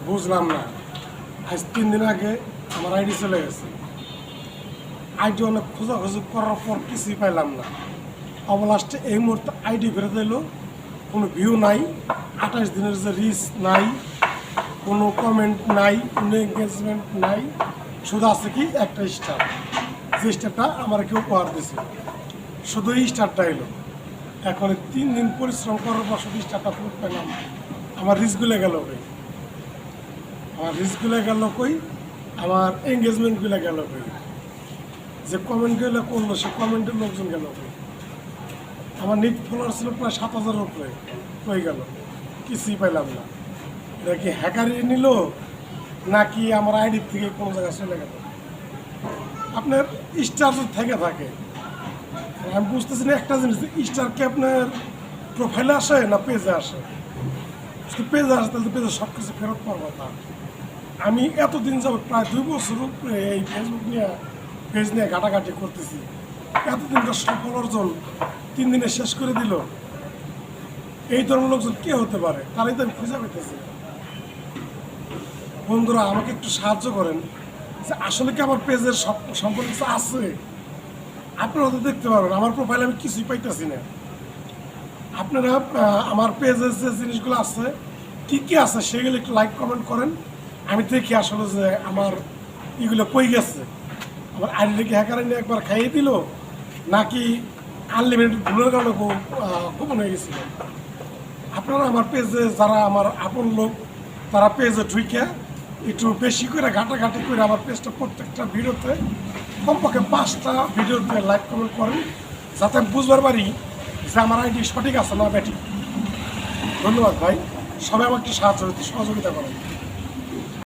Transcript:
বুঝলাম না। আজ 3 দিন আগে আমার আইডি চলে গেছে। আইডি অনেক খোঁজাখুঁজি করার পর কিছুই পাইলাম না। অবলাস্টে এই মুহূর্তে আইডি ফেরত এলো, কোনো ভিউ নাই, 28 দিনের যে রিচ নাই, কোনো কমেন্ট নাই, কোনো এঙ্গেজমেন্ট নাই, শুধু আছে কি একটা স্টার, যে স্টারটা আমার কেউ উপহার দিয়েছে, শুধু এই স্টারটা এলো। এখন 3 দিন পরিশ্রম করার পর শুধু স্টারটা ফেরত পেলাম। আমার রিচগুলো গেল কই, আমার রিচগুলো গেল কই, আমার এঙ্গেজমেন্টগুলো গেল কই, যে কমেন্টগুলো করলো সে কমেন্টের লোকজন গেল কই, আমার নিট ফলোয়ার ছিল প্রায় 7,000-এর উপরে, হয়ে গেল, কিছুই পাইলাম না। এটা কি হ্যাকারি নিল নাকি আমার আইডি থেকে কোনো জায়গায় চলে গেল? আপনার স্টার যদি থেকে থাকে, আমি বুঝতেছি না একটা জিনিস, স্টার কি আপনার প্রোফাইলে আসে না পেজে আসে? যদি পেজে আসে তাহলে পেজে সব কিছু ফেরত পাওয়ার কথা। আমি এতদিন যাব প্রায় 2 বছর উপরে এই ফেসবুক নিয়ে পেজ নিয়ে ঘাটাঘাটি করতেছি, এতদিনকার সফল অর্জন 3 দিনে শেষ করে দিল। এই ধরনের লোকজন কে হতে পারে? তারাই তো আমি খুঁজে পেতেছি। বন্ধুরা আমাকে একটু সাহায্য করেন যে আসলে কি আমার পেজের সব সম্পর্কে কিছু আছে? আপনারা তো দেখতে পারবেন আমার প্রোফাইলে আমি কিছুই পাইতেছি না। আপনারা আমার পেজের যে জিনিসগুলো আছে কী কী আছে সেগুলো একটু লাইক কমেন্ট করেন, আমি দেখি আসলে যে আমার এগুলো কই গেছে। আমার আইডিটাকে হ্যাকার নিয়ে একবার খাইয়ে দিল নাকি আনলিমিটেড ভুলের কারণে গোপন হয়ে গেছিল। আপনারা আমার পেজে যারা আমার আপন লোক তারা পেজে ঢুকে একটু বেশি করে ঘাটাঘাটি করে আমার পেজটা প্রত্যেকটা ভিডিওতে কমপক্ষে 5টা ভিডিওতে লাইক কমেন্ট করেন, যাতে আমি বুঝবার পারি যে আমার আইডি সঠিক আছে না ব্যাঠিক। ধন্যবাদ ভাই, সবাই আমাকে একটু সহযোগিতা করেন।